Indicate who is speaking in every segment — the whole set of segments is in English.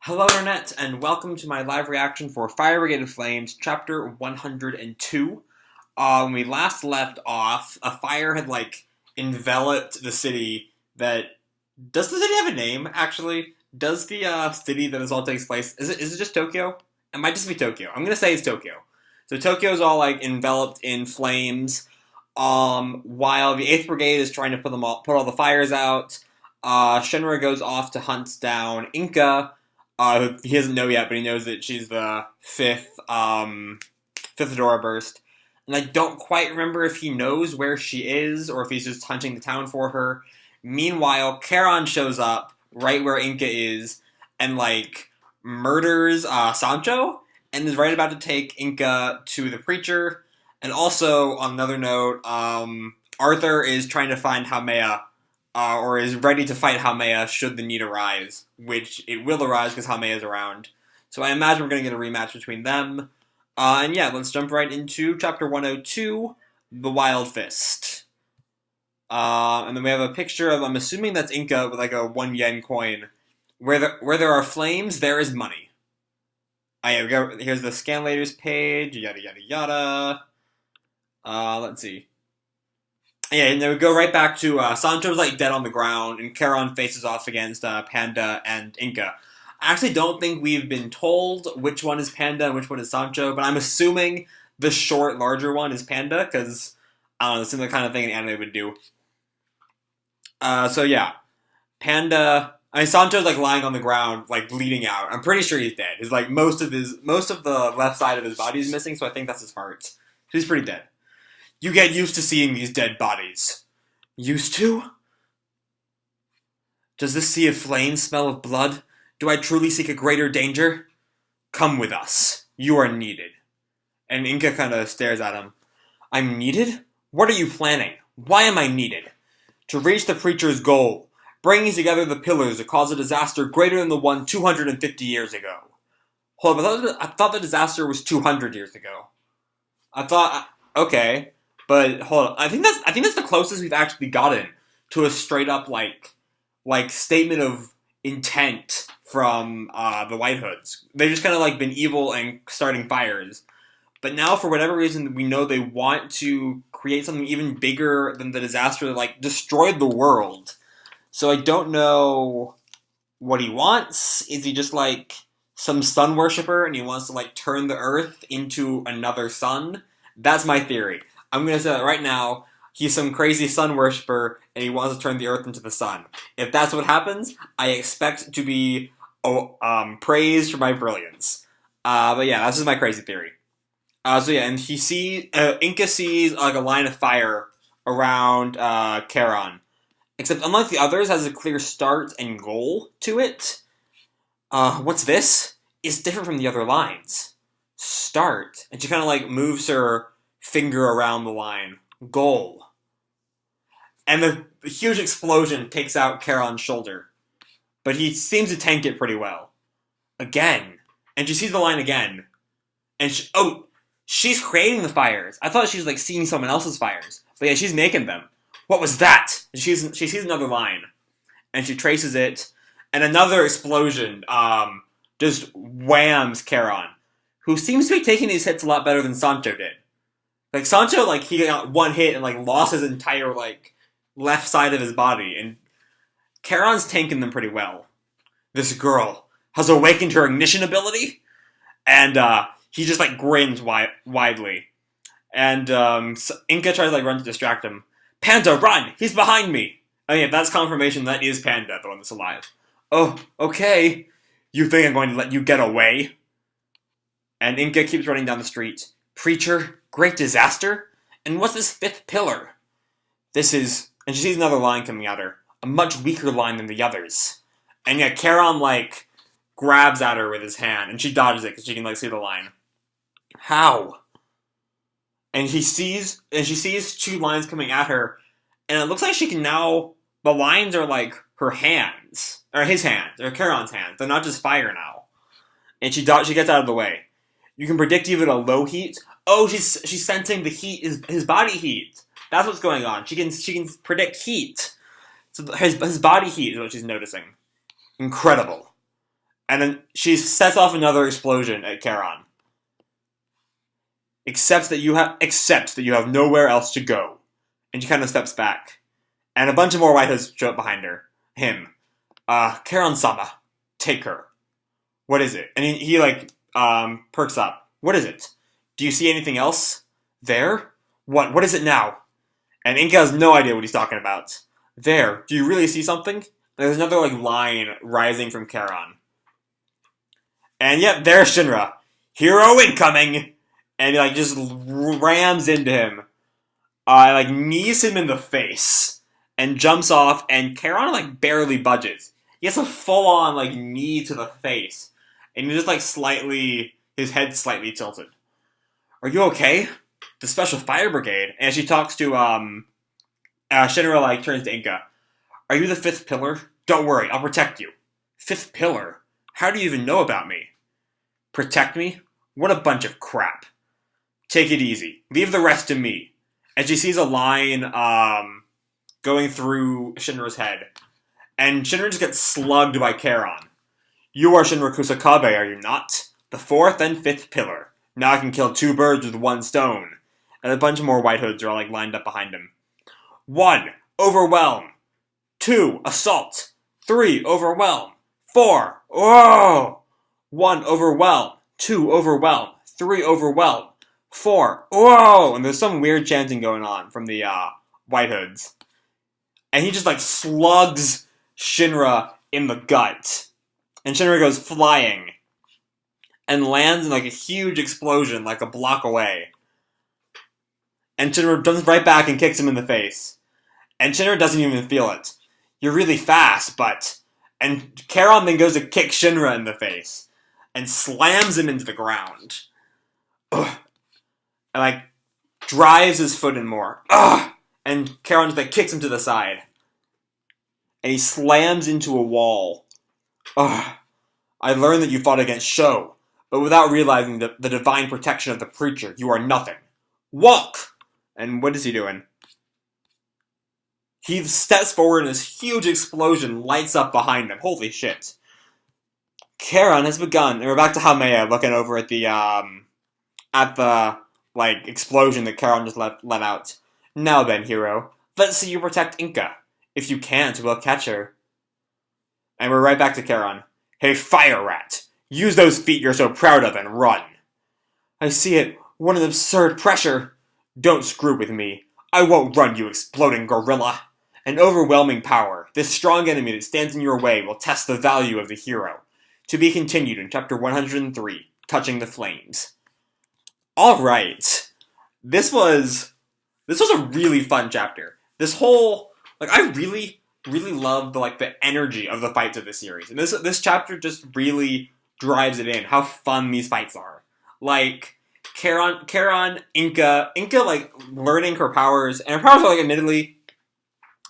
Speaker 1: Hello Internet, and welcome to my live reaction for Fire Brigade of Flames, Chapter 102. When we last left off, a fire had, enveloped the city that... Does the city have a name, actually? Does the, city that this all takes place... Is it just Tokyo? It might just be Tokyo. I'm gonna say it's Tokyo. So Tokyo's all, enveloped in flames, while the 8th Brigade is trying to put all the fires out. Shinra goes off to hunt down Inka. He doesn't know yet, but he knows that she's the fifth Adora Burst. And I don't quite remember if he knows where she is, or if he's just hunting the town for her. Meanwhile, Charon shows up right where Inka is, and, murders Sancho, and is right about to take Inka to the Preacher. And also, on another note, Arthur is trying to find Haumea, or is ready to fight Haumea should the need arise, which it will arise because Haumea is around. So I imagine we're going to get a rematch between them. And yeah, let's jump right into Chapter 102, The Wild Fist. And then we have a picture of, I'm assuming that's Inka with a 1 yen coin. Where there are flames, there is money. Here's the scanlators page, yada yada yada. Let's see. Yeah, and then we go right back to Sancho's dead on the ground, and Charon faces off against Panda and Inka. I actually don't think we've been told which one is Panda and which one is Sancho, but I'm assuming the short, larger one is Panda, because, I don't know, it's the kind of thing an anime would do. So yeah, Panda... Sancho's lying on the ground, bleeding out. I'm pretty sure he's dead. He's most of the left side of his body is missing, so I think that's his heart. So he's pretty dead. You get used to seeing these dead bodies. Used to? Does this sea of flames smell of blood? Do I truly seek a greater danger? Come with us. You are needed. And Inka kind of stares at him. I'm needed? What are you planning? Why am I needed? To reach the Preacher's goal, bringing together the pillars to cause a disaster greater than the one 250 years ago. Hold on, I thought the disaster was 200 years ago. Okay. But hold on, I think that's the closest we've actually gotten to a straight up statement of intent from the White Hoods. They've just kind of been evil and starting fires. But now, for whatever reason, we know they want to create something even bigger than the disaster that destroyed the world. So I don't know what he wants. Is he just some sun worshipper and he wants to turn the Earth into another sun? That's my theory. I'm going to say that right now, he's some crazy sun worshiper, and he wants to turn the Earth into the sun. If that's what happens, I expect to be praised for my brilliance. But yeah, that's just my crazy theory. So yeah, and Inka sees a line of fire around Charon. Except, unlike the others, has a clear start and goal to it. What's this? It's different from the other lines. Start. And she kind of moves her finger around the line. Goal. And the huge explosion takes out Charon's shoulder. But he seems to tank it pretty well. Again. And she sees the line again. And she's creating the fires. I thought she was seeing someone else's fires. But yeah, she's making them. What was that? And she sees another line. And she traces it. And another explosion just whams Charon. Who seems to be taking these hits a lot better than Sancho did. Sancho, he got one hit and, lost his entire, left side of his body. And Charon's tanking them pretty well. This girl has awakened her ignition ability? And, he just, grins widely. And, Inka tries to, run to distract him. Panda, run! He's behind me! Oh yeah, that's confirmation that is Panda, the one that's alive. Oh, okay. You think I'm going to let you get away? And Inka keeps running down the street. Preacher? Great disaster? And what's this 5th pillar? This is... And she sees another line coming at her. A much weaker line than the others. And yeah, Charon, grabs at her with his hand. And she dodges it because she can, see the line. How? And she sees 2 lines coming at her. And it looks like she can now... The lines are, her hands. Or his hands. Or Charon's hands. They're not just fire now. And she gets out of the way. You can predict even a low heat. Oh, she's sensing the heat is his body heat. That's what's going on. She can predict heat. So his body heat is what she's noticing. Incredible. And then she sets off another explosion at Charon. Except that you have nowhere else to go. And she kind of steps back. And a bunch of more White Hoods show up behind him. Charon-sama, take her. What is it? And he perks up. What is it? Do you see anything else? There? What is it now? And Inka has no idea what he's talking about. There, do you really see something? And there's another, line rising from Charon. And yep, there's Shinra. Hero incoming! And he, just rams into him. Knees him in the face. And jumps off, and Charon, barely budges. He has a full-on, knee to the face. And he's just, his head slightly tilted. Are you okay? The Special Fire Brigade. And she talks to, Shinra, turns to Inka. Are you the fifth pillar? Don't worry, I'll protect you. Fifth pillar? How do you even know about me? Protect me? What a bunch of crap. Take it easy. Leave the rest to me. And she sees a line, going through Shinra's head. And Shinra just gets slugged by Charon. You are Shinra Kusakabe, are you not? The fourth and fifth pillar. Now I can kill 2 birds with 1 stone. And a bunch of more White Hoods are lined up behind him. 1. Overwhelm. 2. Assault. 3. Overwhelm. 4. Whoa! 1. Overwhelm. 2. Overwhelm. 3. Overwhelm. 4. Whoa! And there's some weird chanting going on from the White Hoods. And he just slugs Shinra in the gut. And Shinra goes flying. And lands in a huge explosion a block away. And Shinra jumps right back and kicks him in the face. And Shinra doesn't even feel it. You're really fast, but... And Charon then goes to kick Shinra in the face. And slams him into the ground. Ugh. And drives his foot in more. Ugh. And Charon just kicks him to the side. And he slams into a wall. Ugh. I learned that you fought against Sho. But without realizing the divine protection of the preacher, you are nothing. Walk! And what is he doing? He steps forward and this huge explosion lights up behind him. Holy shit. Charon has begun. And we're back to Haumea looking over at the explosion that Charon just let out. Now then, hero, let's see you protect Inka. If you can't, we'll catch her. And we're right back to Charon. Hey, fire rat! Use those feet you're so proud of and run! I see it. What an absurd pressure! Don't screw with me. I won't run, you exploding gorilla! An overwhelming power. This strong enemy that stands in your way will test the value of the hero. To be continued in chapter 103, Touching the Flames. Alright. This was a really fun chapter. This whole, I really love the energy of the fights of the series. And this chapter just really drives it in, how fun these fights are. Charon, Inka, learning her powers, and her powers are, admittedly,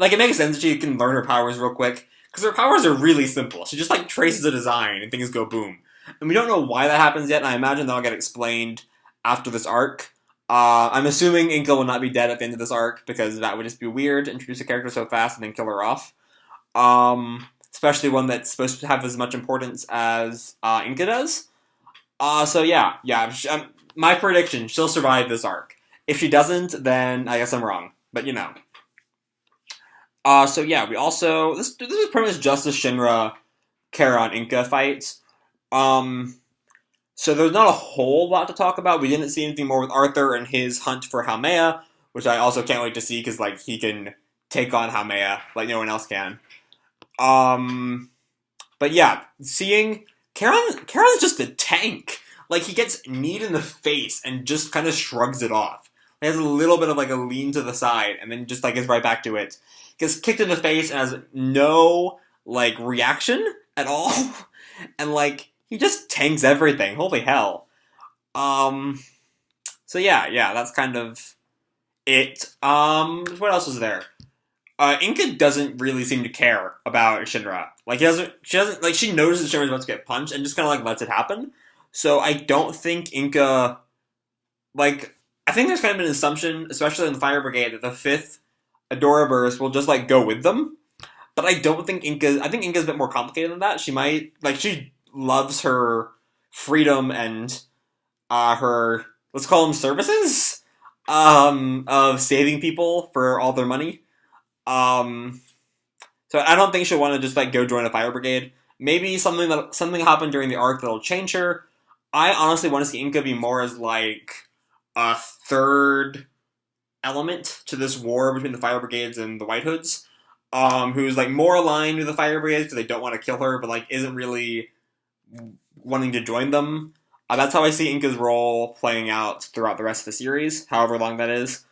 Speaker 1: it makes sense that she can learn her powers real quick, because her powers are really simple. She just, traces a design, and things go boom. And we don't know why that happens yet, and I imagine that'll get explained after this arc. I'm assuming Inka will not be dead at the end of this arc, because that would just be weird, to introduce a character so fast and then kill her off. Especially one that's supposed to have as much importance as Inka does. My prediction, she'll survive this arc. If she doesn't, then I guess I'm wrong. But, we also... This is pretty much just a Shinra, Charon, Inka fight. So there's not a whole lot to talk about. We didn't see anything more with Arthur and his hunt for Haumea, which I also can't wait to see, because, he can take on Haumea like no one else can. Seeing... Charon's just a tank. He gets kneed in the face and just kind of shrugs it off. He has a little bit of, a lean to the side, and then just, is right back to it. Gets kicked in the face and has no, reaction at all. And, he just tanks everything. Holy hell. That's kind of it. What else was there? Inka doesn't really seem to care about Shinra. She notices Shinra's about to get punched and just kind of, lets it happen. So I don't think Inka, I think there's kind of an assumption, especially in the Fire Brigade, that the 5th Adoraburst will just, go with them. But I don't think I think Inka's a bit more complicated than that. She might, she loves her freedom and her, let's call them services, of saving people for all their money. So I don't think she'll want to just like go join a fire brigade. Maybe something happened during the arc that'll change her. I honestly want to see Inka be more as like a third element to this war between the fire brigades and the White Hoods, who's like more aligned with the fire brigades because they don't want to kill her, but like isn't really wanting to join them. That's how I see Inka's role playing out throughout the rest of the series, however long that is.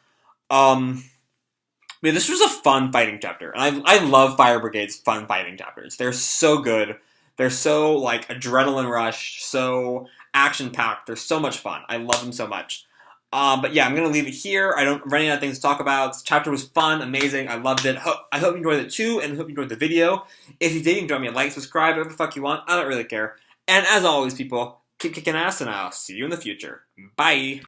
Speaker 1: Yeah, this was a fun fighting chapter, and I love Fire Brigade's fun fighting chapters. They're so good. They're so like adrenaline rush, so action packed. They're so much fun. I love them so much. But yeah, I'm gonna leave it here. I'm running out of things to talk about. This chapter was fun, amazing. I loved it. I hope you enjoyed it too, and hope you enjoyed the video. If you did, you can drop me a like, subscribe, whatever the fuck you want. I don't really care. And as always, people, keep kicking ass, and I'll see you in the future. Bye.